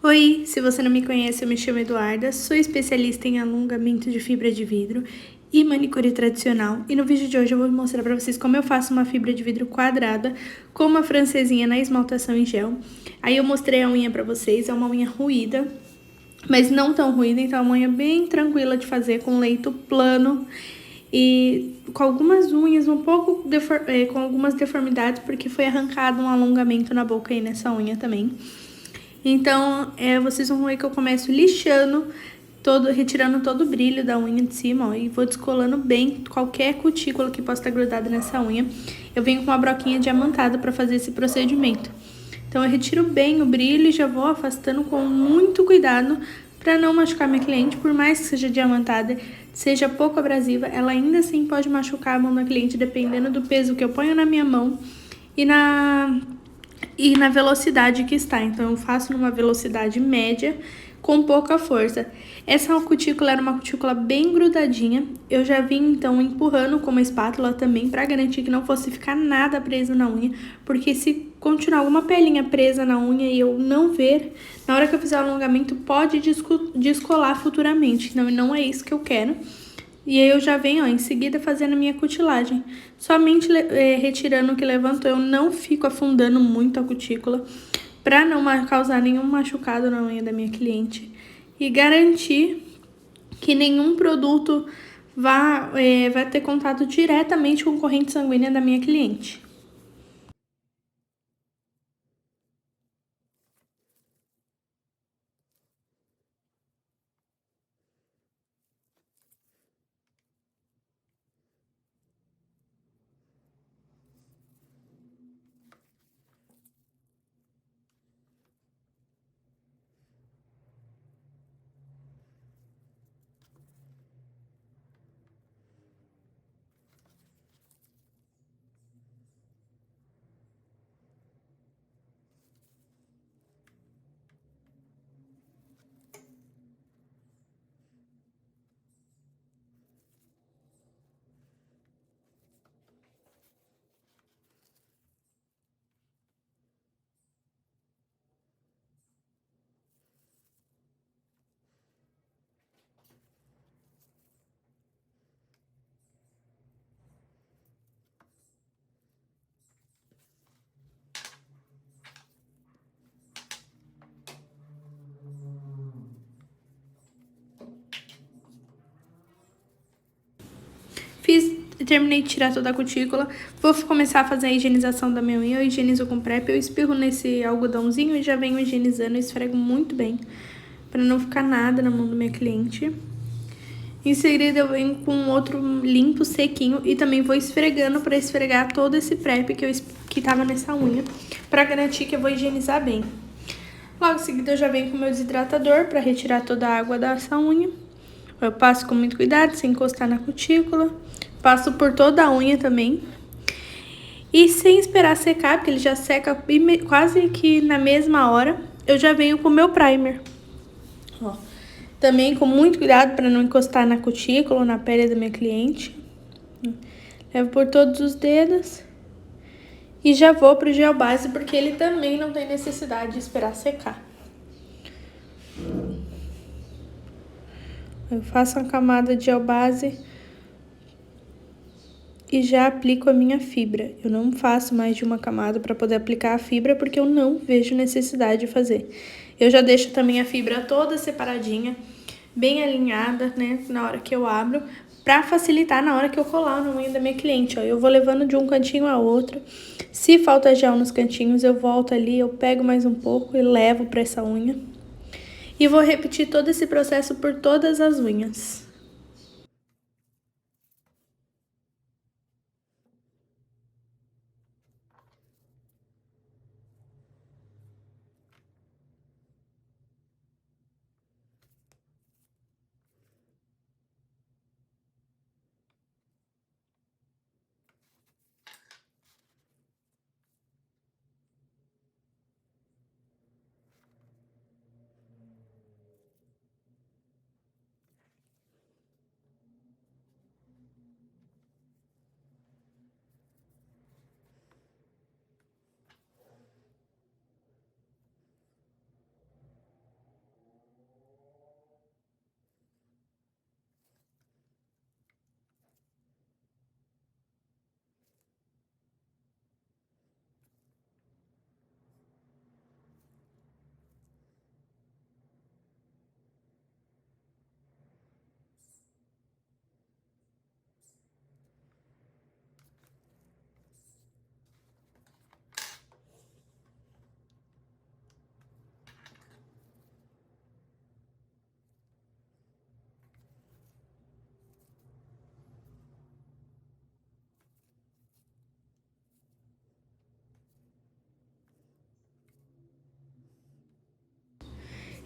Oi, se você não me conhece, eu me chamo Eduarda, sou especialista em alongamento de fibra de vidro e manicure tradicional. E no vídeo de hoje eu vou mostrar para vocês como eu faço uma fibra de vidro quadrada com uma francesinha na esmaltação em gel. Aí eu mostrei a unha para vocês, é uma unha ruída, mas não tão ruída, então é uma unha bem tranquila de fazer, com leito plano e com algumas unhas um pouco com algumas deformidades, porque foi arrancado um alongamento na boca aí nessa unha também. Então, vocês vão ver que eu começo lixando, retirando todo o brilho da unha de cima, ó, e vou descolando bem qualquer cutícula que possa estar grudada nessa unha. Eu venho com uma broquinha diamantada para fazer esse procedimento. Então, eu retiro bem o brilho e já vou afastando com muito cuidado para não machucar minha cliente. Por mais que seja diamantada, seja pouco abrasiva, ela ainda assim pode machucar a mão da cliente, dependendo do peso que eu ponho na minha mão e na velocidade que está. Então, eu faço numa velocidade média com pouca força. Essa cutícula era uma cutícula bem grudadinha. Eu já vim, então, empurrando com uma espátula também para garantir que não fosse ficar nada preso na unha, porque se continuar alguma pelinha presa na unha e eu não ver, na hora que eu fizer o alongamento pode descolar futuramente. Então, não é isso que eu quero. E aí eu já venho, ó, em seguida fazendo a minha cutilagem. Somente retirando o que levantou, eu não fico afundando muito a cutícula para não causar nenhum machucado na unha da minha cliente. E garantir que nenhum produto vai ter contato diretamente com a corrente sanguínea da minha cliente. Terminei de tirar toda a cutícula. Vou começar a fazer a higienização da minha unha. Eu higienizo com PrEP, eu espirro nesse algodãozinho e já venho higienizando, eu esfrego muito bem, para não ficar nada na mão do meu cliente. Em seguida eu venho com outro limpo, sequinho, e também vou esfregando para esfregar todo esse PrEP que tava nessa unha, para garantir que eu vou higienizar bem. Logo em seguida eu já venho com o meu desidratador para retirar toda a água dessa unha. Eu passo com muito cuidado, sem encostar na cutícula. Passo por toda a unha também. E sem esperar secar, porque ele já seca quase que na mesma hora, eu já venho com o meu primer. Ó, também com muito cuidado para não encostar na cutícula ou na pele da minha cliente. Levo por todos os dedos. E já vou pro gel base, porque ele também não tem necessidade de esperar secar. Eu faço uma camada de gel base e já aplico a minha fibra. Eu não faço mais de uma camada para poder aplicar a fibra, porque eu não vejo necessidade de fazer. Eu já deixo também a fibra toda separadinha, bem alinhada, né, na hora que eu abro, para facilitar na hora que eu colar na unha da minha cliente, ó. Eu vou levando de um cantinho a outro. Se falta gel nos cantinhos, eu volto ali, eu pego mais um pouco e levo para essa unha. E vou repetir todo esse processo por todas as unhas.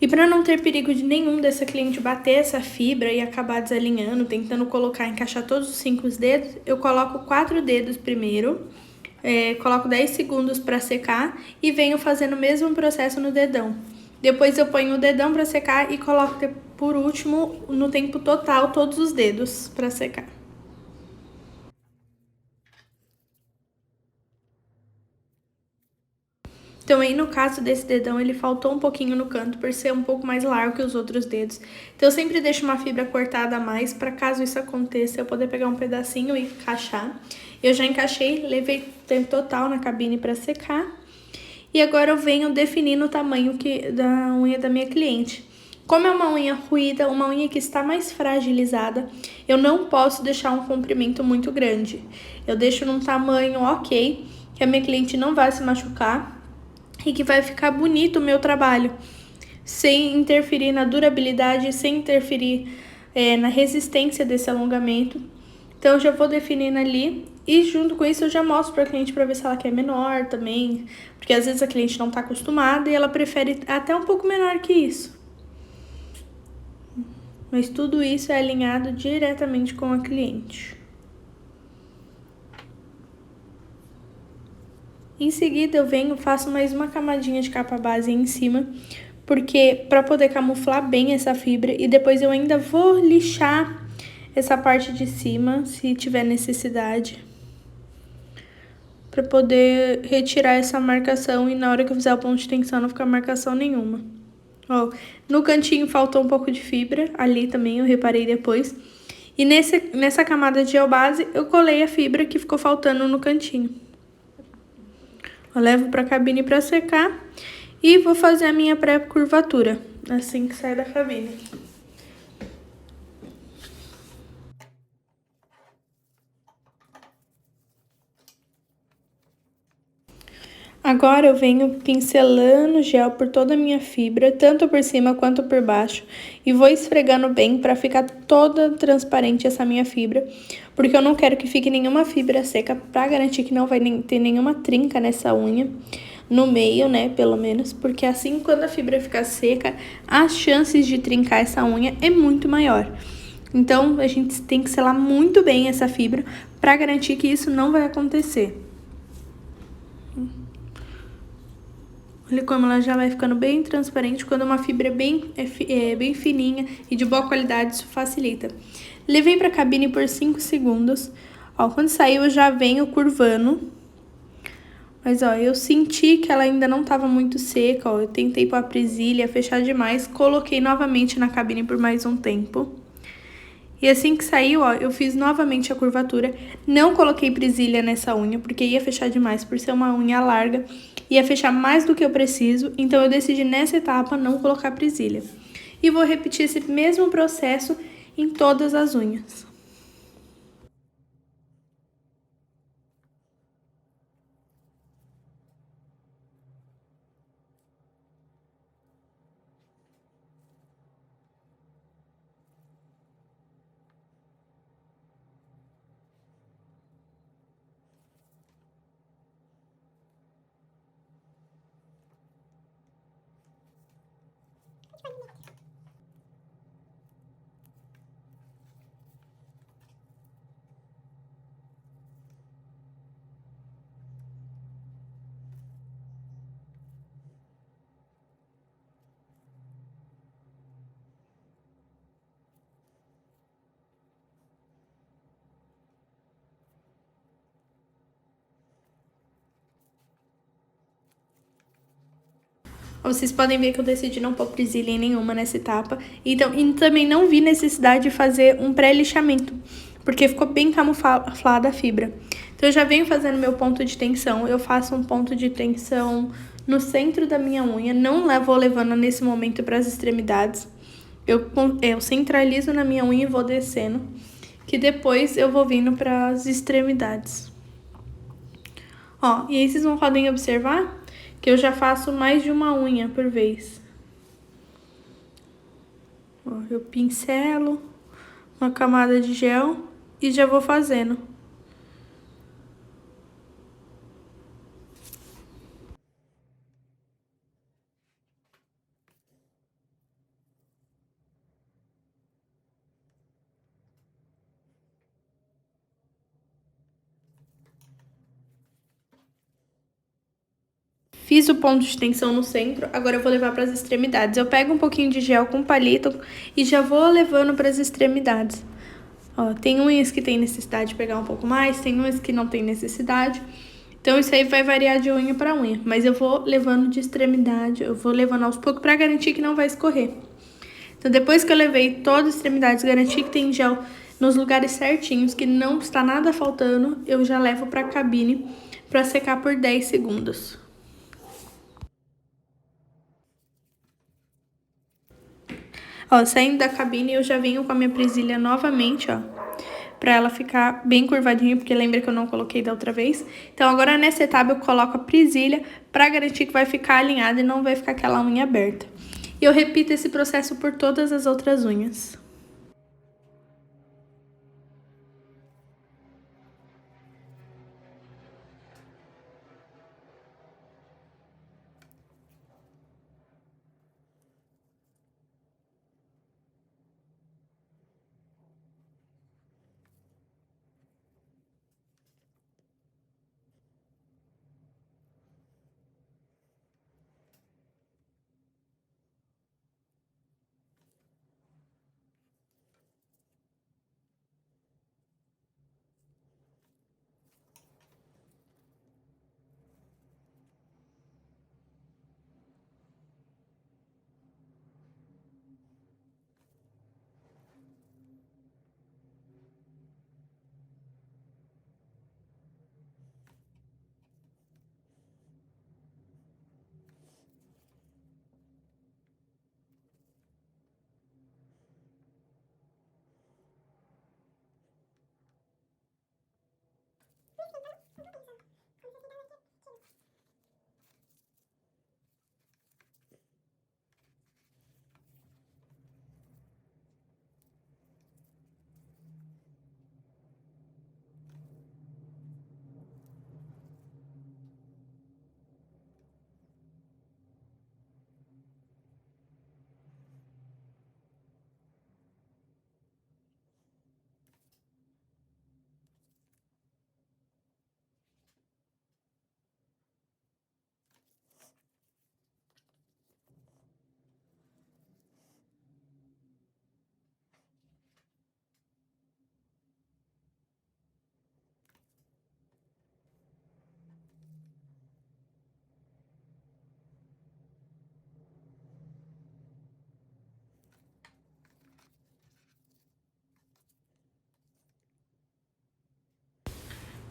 E para não ter perigo de nenhum dessa cliente bater essa fibra e acabar desalinhando, tentando colocar, encaixar todos os 5 dedos, eu coloco 4 dedos primeiro, coloco 10 segundos para secar e venho fazendo o mesmo processo no dedão. Depois eu ponho o dedão para secar e coloco por último, no tempo total, todos os dedos para secar. Então, aí no caso desse dedão, ele faltou um pouquinho no canto, por ser um pouco mais largo que os outros dedos. Então, eu sempre deixo uma fibra cortada a mais, para caso isso aconteça, eu poder pegar um pedacinho e encaixar. Eu já encaixei, levei tempo total na cabine para secar. E agora eu venho definindo o tamanho da unha da minha cliente. Como é uma unha ruída, uma unha que está mais fragilizada, eu não posso deixar um comprimento muito grande. Eu deixo num tamanho ok, que a minha cliente não vai se machucar e que vai ficar bonito o meu trabalho, sem interferir na durabilidade, sem interferir na resistência desse alongamento. Então, eu já vou definindo ali e junto com isso eu já mostro para a cliente para ver se ela quer menor também, porque às vezes a cliente não está acostumada e ela prefere até um pouco menor que isso. Mas tudo isso é alinhado diretamente com a cliente. Em seguida, eu venho, faço mais uma camadinha de capa base em cima, porque para poder camuflar bem essa fibra, e depois eu ainda vou lixar essa parte de cima, se tiver necessidade, para poder retirar essa marcação e na hora que eu fizer o ponto de tensão não ficar marcação nenhuma. Ó, no cantinho faltou um pouco de fibra, ali também eu reparei depois. E nessa camada de gel base, eu colei a fibra que ficou faltando no cantinho. Eu levo para a cabine para secar e vou fazer a minha pré-curvatura, assim que sair da cabine. Agora eu venho pincelando gel por toda a minha fibra, tanto por cima quanto por baixo, e vou esfregando bem para ficar toda transparente essa minha fibra, porque eu não quero que fique nenhuma fibra seca, para garantir que não vai ter nenhuma trinca nessa unha, no meio, né, pelo menos, porque assim quando a fibra ficar seca, as chances de trincar essa unha é muito maior. Então, a gente tem que selar muito bem essa fibra para garantir que isso não vai acontecer. Olha como ela já vai ficando bem transparente. Quando uma fibra é bem fininha e de boa qualidade, isso facilita. Levei para a cabine por 5 segundos. Ó, quando saiu, eu já venho curvando. Mas, ó, eu senti que ela ainda não estava muito seca, ó. Eu tentei pôr a presilha, fechar demais. Coloquei novamente na cabine por mais um tempo. E assim que saiu, ó, eu fiz novamente a curvatura. Não coloquei presilha nessa unha, porque ia fechar demais por ser uma unha larga. Ia fechar mais do que eu preciso, então eu decidi nessa etapa não colocar presilha. E vou repetir esse mesmo processo em todas as unhas. Vocês podem ver que eu decidi não pôr presilha em nenhuma nessa etapa. Então, e também não vi necessidade de fazer um pré-lixamento, porque ficou bem camuflada a fibra. Então, eu já venho fazendo meu ponto de tensão. Eu faço um ponto de tensão no centro da minha unha. Não vou levando nesse momento para as extremidades. Eu centralizo na minha unha e vou descendo, que depois eu vou vindo para as extremidades. Ó, e aí vocês não podem observar que eu já faço mais de uma unha por vez. Ó, eu pincelo uma camada de gel e já vou fazendo. Fiz o ponto de tensão no centro, agora eu vou levar para as extremidades. Eu pego um pouquinho de gel com palito e já vou levando para as extremidades. Ó, tem unhas que tem necessidade de pegar um pouco mais, tem unhas que não tem necessidade. Então isso aí vai variar de unha para unha, mas eu vou levando de extremidade, eu vou levando aos poucos para garantir que não vai escorrer. Então depois que eu levei todas as extremidades, garanti que tem gel nos lugares certinhos, que não está nada faltando, eu já levo para a cabine para secar por 10 segundos. Ó, saindo da cabine, eu já venho com a minha presilha novamente, ó, pra ela ficar bem curvadinha, porque lembra que eu não coloquei da outra vez. Então, agora nessa etapa eu coloco a presilha pra garantir que vai ficar alinhada e não vai ficar aquela unha aberta. E eu repito esse processo por todas as outras unhas.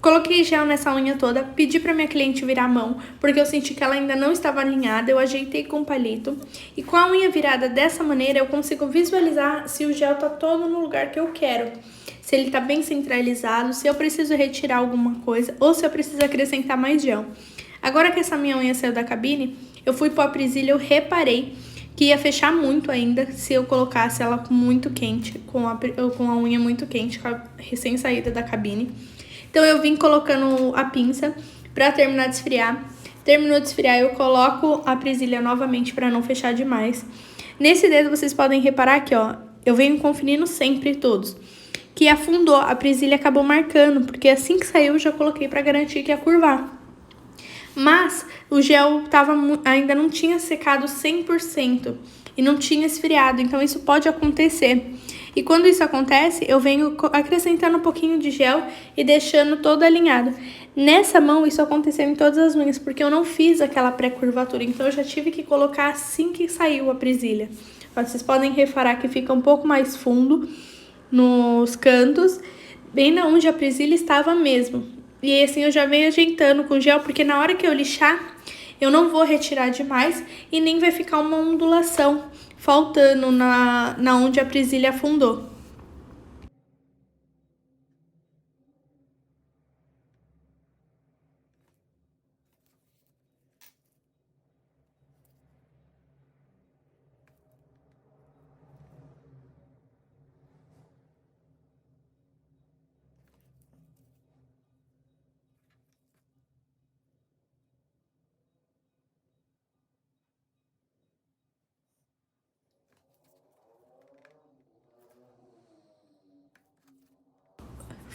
Coloquei gel nessa unha toda, pedi pra minha cliente virar a mão, porque eu senti que ela ainda não estava alinhada, eu ajeitei com o palito. E com a unha virada dessa maneira, eu consigo visualizar se o gel tá todo no lugar que eu quero. Se ele tá bem centralizado, se eu preciso retirar alguma coisa, ou se eu preciso acrescentar mais gel. Agora que essa minha unha saiu da cabine, eu fui pôr a presilha, eu reparei que ia fechar muito ainda se eu colocasse ela muito quente, com a unha muito quente, recém saída da cabine. Então eu vim colocando a pinça pra terminar de esfriar. Terminou de esfriar, eu coloco a presilha novamente pra não fechar demais. Nesse dedo vocês podem reparar aqui, ó, eu venho conferindo sempre todos. Que afundou, a presilha acabou marcando, porque assim que saiu eu já coloquei pra garantir que ia curvar. Mas o gel ainda não tinha secado 100% e não tinha esfriado, então isso pode acontecer. E quando isso acontece, eu venho acrescentando um pouquinho de gel e deixando todo alinhado. Nessa mão, isso aconteceu em todas as unhas, porque eu não fiz aquela pré-curvatura, então eu já tive que colocar assim que saiu a presilha. Vocês podem reparar que fica um pouco mais fundo nos cantos, bem na onde a presilha estava mesmo. E assim eu já venho ajeitando com gel, porque na hora que eu lixar, eu não vou retirar demais e nem vai ficar uma ondulação faltando na onde a presilha afundou.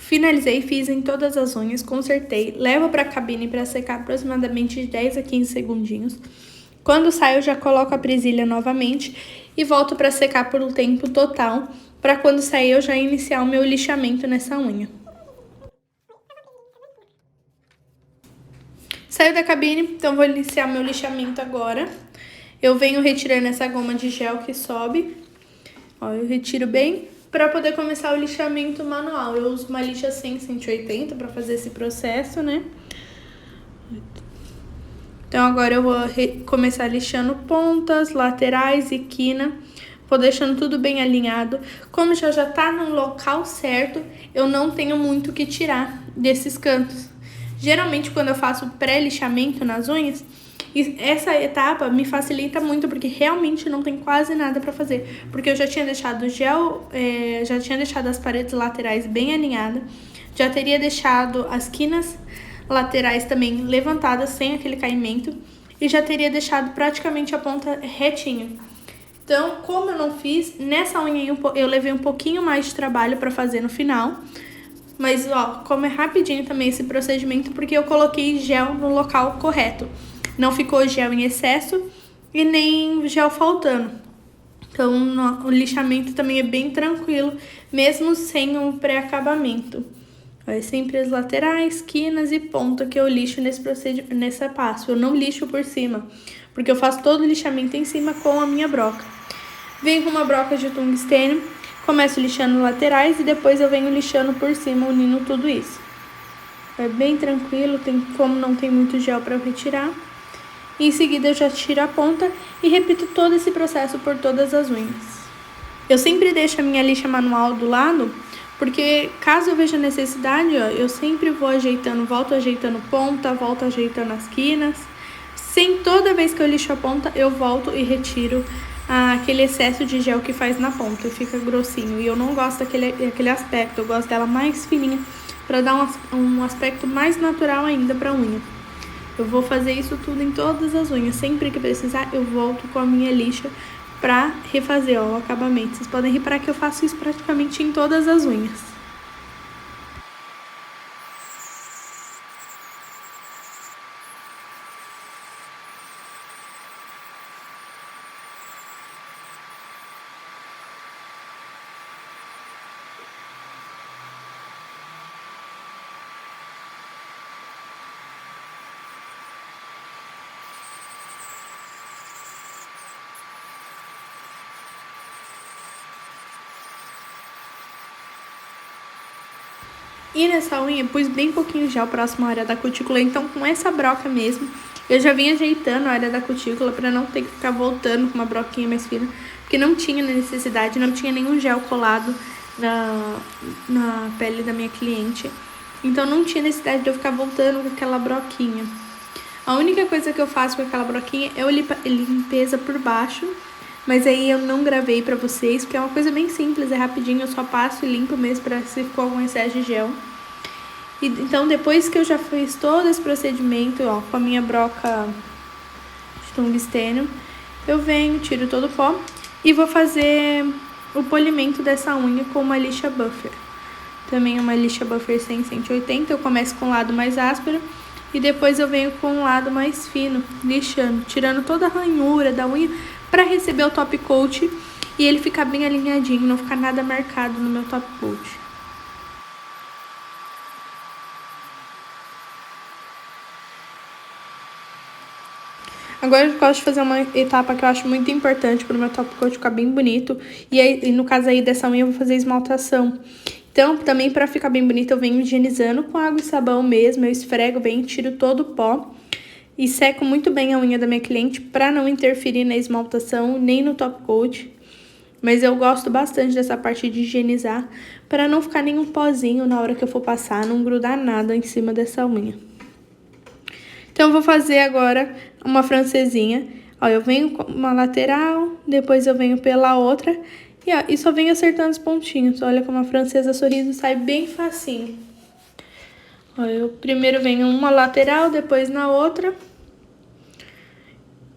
Finalizei, fiz em todas as unhas, consertei, levo para a cabine para secar aproximadamente de 10 a 15 segundinhos. Quando saio, eu já coloco a presilha novamente e volto para secar por um tempo total, para quando sair eu já iniciar o meu lixamento nessa unha. Saio da cabine, então vou iniciar meu lixamento agora. Eu venho retirando essa goma de gel que sobe. Ó, eu retiro bem para poder começar o lixamento manual. Eu uso uma lixa 100-180 para fazer esse processo, né? Então agora eu vou começar lixando pontas, laterais e quina. Vou deixando tudo bem alinhado. Como já tá no local certo, eu não tenho muito o que tirar desses cantos. Geralmente quando eu faço pré-lixamento nas unhas, essa etapa me facilita muito, porque realmente não tem quase nada pra fazer. Porque eu já tinha deixado o gel, já tinha deixado as paredes laterais bem alinhadas. Já teria deixado as quinas laterais também levantadas, sem aquele caimento. E já teria deixado praticamente a ponta retinha. Então, como eu não fiz, nessa unha eu levei um pouquinho mais de trabalho pra fazer no final. Mas, ó, como é rapidinho também esse procedimento, porque eu coloquei gel no local correto. Não ficou gel em excesso e nem gel faltando. Então, o lixamento também é bem tranquilo, mesmo sem um pré-acabamento. É sempre as laterais, quinas e ponta que eu lixo nesse passo. Eu não lixo por cima, porque eu faço todo o lixamento em cima com a minha broca. Venho com uma broca de tungstênio, começo lixando laterais e depois eu venho lixando por cima, unindo tudo isso. É bem tranquilo, como não tem muito gel para eu retirar. Em seguida eu já tiro a ponta e repito todo esse processo por todas as unhas. Eu sempre deixo a minha lixa manual do lado, porque caso eu veja necessidade, ó, eu sempre vou ajeitando, volto ajeitando ponta, volto ajeitando as quinas. Sem toda vez que eu lixo a ponta, eu volto e retiro aquele excesso de gel que faz na ponta, fica grossinho. E eu não gosto daquele aspecto, eu gosto dela mais fininha, para dar um aspecto mais natural ainda pra unha. Eu vou fazer isso tudo em todas as unhas. Sempre que precisar, eu volto com a minha lixa pra refazer, ó, o acabamento. Vocês podem reparar que eu faço isso praticamente em todas as unhas. E nessa unha eu pus bem pouquinho gel próximo à área da cutícula, então com essa broca mesmo, eu já vim ajeitando a área da cutícula pra não ter que ficar voltando com uma broquinha mais fina, porque não tinha necessidade, não tinha nenhum gel colado na pele da minha cliente, então não tinha necessidade de eu ficar voltando com aquela broquinha. A única coisa que eu faço com aquela broquinha é limpeza por baixo, mas aí eu não gravei pra vocês, porque é uma coisa bem simples, é rapidinho, eu só passo e limpo mesmo pra se ficou algum excesso de gel. Então, depois que eu já fiz todo esse procedimento, ó, com a minha broca de tungstênio, eu venho, tiro todo o pó e vou fazer o polimento dessa unha com uma lixa buffer. Também uma lixa buffer 100-180, eu começo com o lado mais áspero e depois eu venho com o lado mais fino, lixando, tirando toda a ranhura da unha para receber o top coat e ele ficar bem alinhadinho, não ficar nada marcado no meu top coat. Agora eu gosto de fazer uma etapa que eu acho muito importante para o meu top coat ficar bem bonito. E no caso aí dessa unha eu vou fazer esmaltação. Então, também para ficar bem bonito, eu venho higienizando com água e sabão mesmo. Eu esfrego bem, tiro todo o pó. E seco muito bem a unha da minha cliente para não interferir na esmaltação nem no top coat. Mas eu gosto bastante dessa parte de higienizar para não ficar nenhum pozinho na hora que eu for passar, não grudar nada em cima dessa unha. Então, eu vou fazer agora uma francesinha. Ó, eu venho com uma lateral, depois eu venho pela outra e só venho acertando os pontinhos. Olha como a francesa sorriso sai bem facinho. Ó, eu primeiro venho uma lateral, depois na outra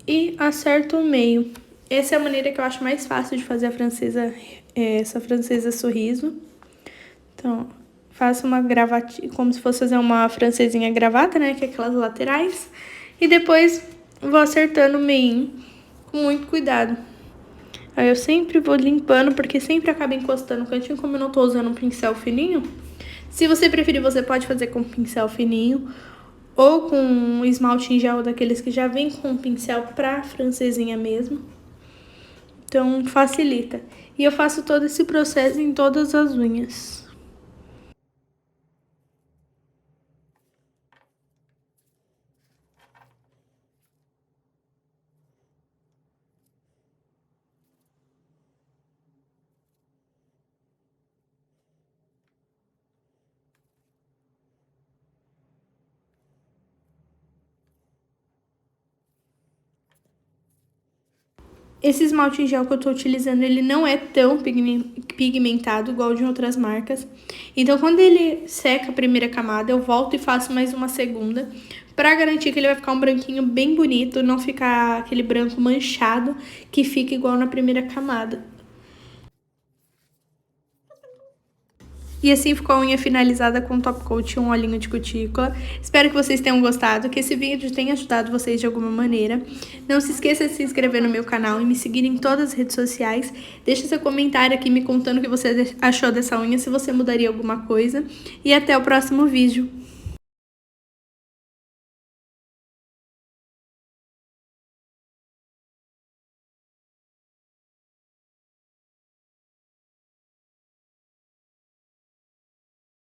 e acerto o meio. Essa é a maneira que eu acho mais fácil de fazer a francesa, essa francesa sorriso. Então, ó, Faço uma gravatinha, como se fosse fazer uma francesinha gravata, né? Que é aquelas laterais. E depois vou acertando o meinho com muito cuidado. Aí eu sempre vou limpando, porque sempre acaba encostando o cantinho, como eu não tô usando um pincel fininho. Se você preferir, você pode fazer com pincel fininho ou com um esmalte em gel daqueles que já vem com pincel pra francesinha mesmo. Então facilita. E eu faço todo esse processo em todas as unhas. Esse esmalte em gel que eu tô utilizando, ele não é tão pigmentado igual de outras marcas. Então, quando ele seca a primeira camada, eu volto e faço mais uma segunda, pra garantir que ele vai ficar um branquinho bem bonito, não ficar aquele branco manchado que fica igual na primeira camada. E assim ficou a unha finalizada com top coat e um olhinho de cutícula. Espero que vocês tenham gostado, que esse vídeo tenha ajudado vocês de alguma maneira. Não se esqueça de se inscrever no meu canal e me seguir em todas as redes sociais. Deixa seu comentário aqui me contando o que você achou dessa unha, se você mudaria alguma coisa. E até o próximo vídeo.